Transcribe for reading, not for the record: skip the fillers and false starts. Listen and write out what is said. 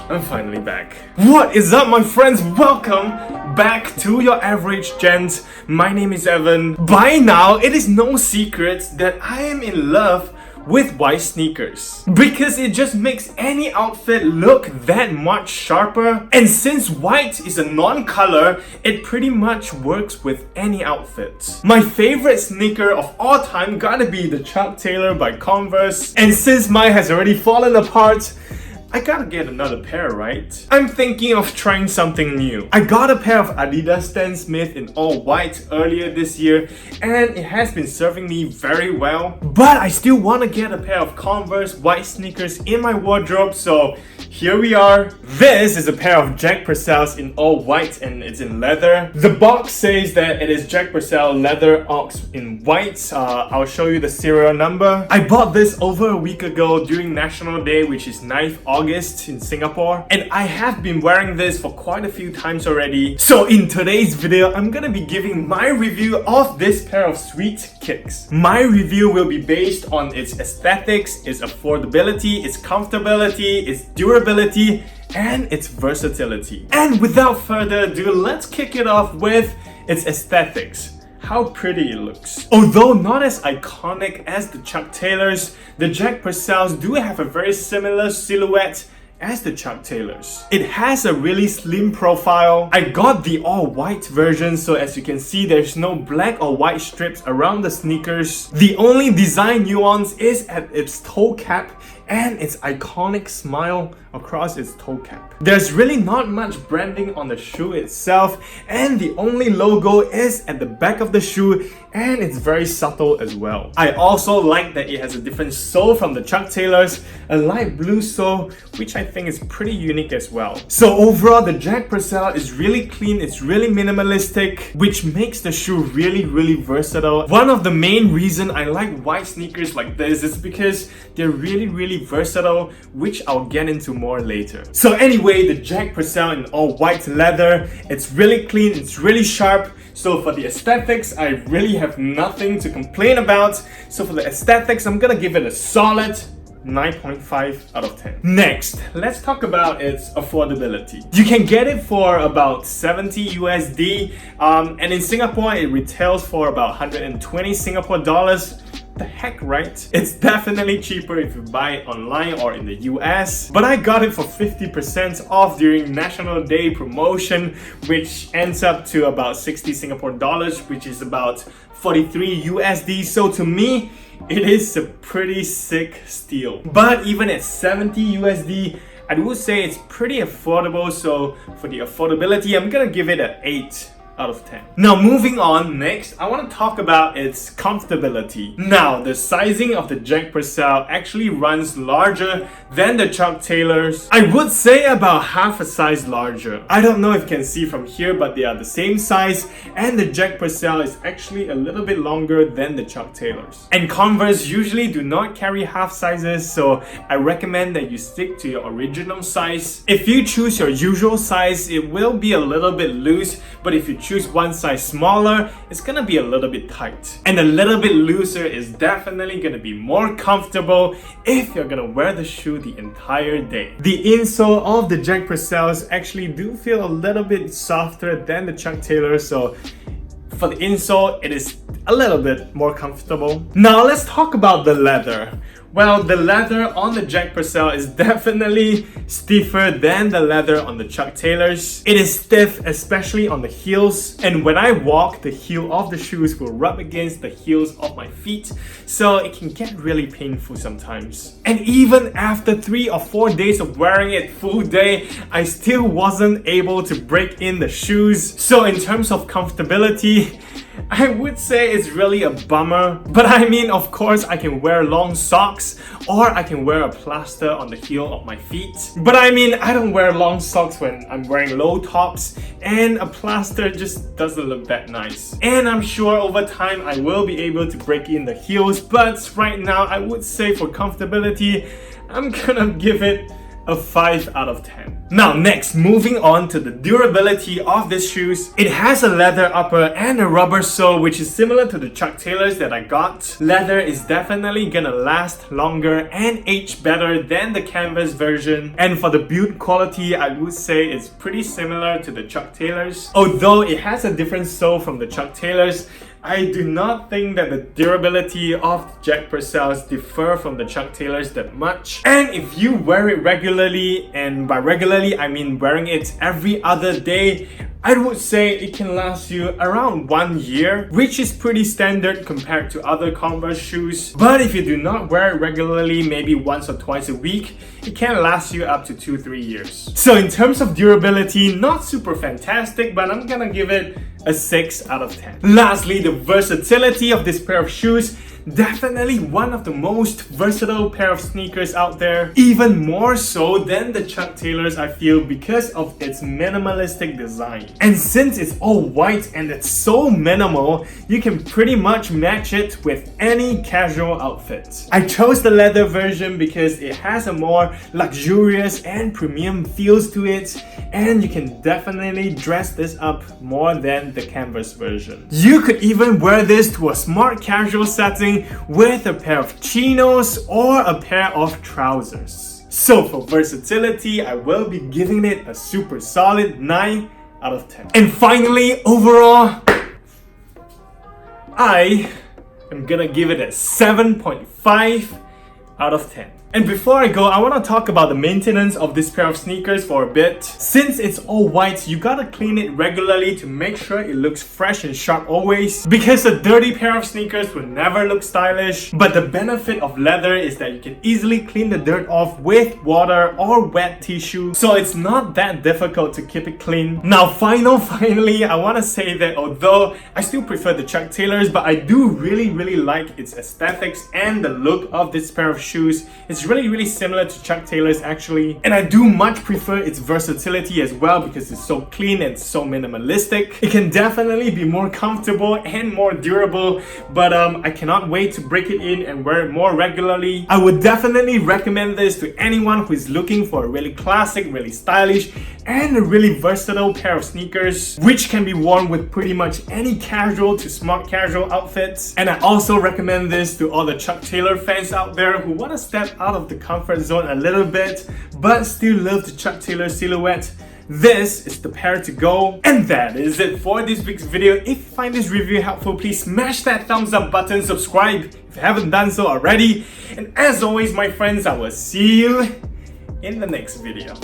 I'm finally back. What is up, my friends? Welcome back to your average gent. My name is Evan. By now, it is no secret that I am in love with white sneakers because it just makes any outfit look that much sharper, and since white is a non-color, it pretty much works with any outfit. My favorite sneaker of all time gotta be the Chuck Taylor by Converse, and since mine has already fallen apart, I gotta get another pair, right? I'm thinking of trying something new. I got a pair of Adidas Stan Smith in all white earlier this year, and it has been serving me very well. But I still want to get a pair of Converse white sneakers in my wardrobe, so here we are. This is a pair of Jack Purcells in all white, and it's in leather. The box says that it is Jack Purcell leather ox in white. I'll show you the serial number. I bought this over a week ago during National Day, which is 9th August in Singapore, and I have been wearing this for quite a few times already. So in today's video, I'm gonna be giving my review of this pair of sweet kicks. My review will be based on its aesthetics, its affordability, its comfortability, its durability, and its versatility. And without further ado, let's kick it off with its aesthetics. How pretty it looks. Although not as iconic as the Chuck Taylors, the Jack Purcells do have a very similar silhouette as the Chuck Taylors. It has a really slim profile. I got the all-white version, so as you can see, there's no black or white strips around the sneakers. The only design nuance is at its toe cap and its iconic smile across its toe cap. There's really not much branding on the shoe itself, and the only logo is at the back of the shoe, and it's very subtle as well. I also like that it has a different sole from the Chuck Taylors, a light blue sole, which I think is pretty unique as well. So overall, the Jack Purcell is really clean, it's really minimalistic, which makes the shoe really versatile. One of the main reasons I like white sneakers like this is because they're really versatile, which I'll get into more later. So anyway, the Jack Purcell in all white leather, it's really clean, it's really sharp. So for the aesthetics, I really have nothing to complain about. So for the aesthetics, I'm gonna give it a solid 9.5 out of 10. Next, let's talk about its affordability. You can get it for about 70 USD, and in Singapore, it retails for about 120 Singapore dollars. The heck, right? It's definitely cheaper if you buy it online or in the US, but I got it for 50% off during National Day promotion, which ends up to about 60 Singapore dollars, which is about 43 USD. So to me, it is a pretty sick steal. But even at 70 USD, I would say it's pretty affordable. So for the affordability, I'm gonna give it an 8 out of 10. Now moving on, next I want to talk about its comfortability. Now the sizing of the Jack Purcell actually runs larger than the Chuck Taylors. I would say about half a size larger. I don't know if you can see from here, but they are the same size, and the Jack Purcell is actually a little bit longer than the Chuck Taylors. And Converse usually do not carry half sizes, so I recommend that you stick to your original size. If you choose your usual size, it will be a little bit loose, but if you choose one size smaller, it's gonna be a little bit tight. And a little bit looser is definitely gonna be more comfortable if you're gonna wear the shoe the entire day. The insole of the Jack Purcells actually do feel a little bit softer than the Chuck Taylor, so for the insole, it is a little bit more comfortable. Now let's talk about the leather. Well, the leather on the Jack Purcell is definitely stiffer than the leather on the Chuck Taylors. It is stiff, especially on the heels, and when I walk, the heel of the shoes will rub against the heels of my feet, so it can get really painful sometimes. And even after 3 or 4 days of wearing it full day, I still wasn't able to break in the shoes. So in terms of comfortability, I would say it's really a bummer. But I mean, of course, I can wear long socks or I can wear a plaster on the heel of my feet. But I mean, I don't wear long socks when I'm wearing low tops, and a plaster just doesn't look that nice. And I'm sure over time I will be able to break in the heels, but right now I would say for comfortability, I'm gonna give it a 5 out of 10. Now next, moving on to the durability of this shoes. It has a leather upper and a rubber sole, which is similar to the Chuck Taylors that I got. Leather is definitely gonna last longer and age better than the canvas version. And for the build quality, I would say it's pretty similar to the Chuck Taylors. Although it has a different sole from the Chuck Taylors, I do not think that the durability of the Jack Purcells differ from the Chuck Taylors that much. And if you wear it regularly, and by regularly I mean wearing it every other day, I would say it can last you around 1 year, which is pretty standard compared to other Converse shoes. But if you do not wear it regularly, maybe once or twice a week, it can last you up to 2-3 years. So in terms of durability, not super fantastic, but I'm gonna give it a 6 out of 10. Lastly, the versatility of this pair of shoes. Definitely one of the most versatile pair of sneakers out there, even more so than the Chuck Taylors, I feel, because of its minimalistic design. And since it's all white and it's so minimal, you can pretty much match it with any casual outfit. I chose the leather version because it has a more luxurious and premium feels to it, and you can definitely dress this up more than the canvas version. You could even wear this to a smart casual setting with a pair of chinos or a pair of trousers. So for versatility, I will be giving it a super solid 9 out of 10. And finally, overall, I am gonna give it a 7.5 out of 10. And before I go, I want to talk about the maintenance of this pair of sneakers for a bit. Since it's all white, you gotta clean it regularly to make sure it looks fresh and sharp always. Because a dirty pair of sneakers will never look stylish. But the benefit of leather is that you can easily clean the dirt off with water or wet tissue. So it's not that difficult to keep it clean. Now finally, I want to say that although I still prefer the Chuck Taylors, but I do really like its aesthetics and the look of this pair of shoes. It's really similar to Chuck Taylors actually, and I do much prefer its versatility as well because it's so clean and so minimalistic. It can definitely be more comfortable and more durable, but I cannot wait to break it in and wear it more regularly. I would definitely recommend this to anyone who is looking for a really classic, really stylish, and a really versatile pair of sneakers, which can be worn with pretty much any casual to smart casual outfits. And I also recommend this to all the Chuck Taylor fans out there who want to step out of the comfort zone a little bit, but still love the Chuck Taylor silhouette. This is the pair to go. And that is it for this week's video. If you find this review helpful, please smash that thumbs up button, subscribe if you haven't done so already. And as always, my friends, I will see you in the next video.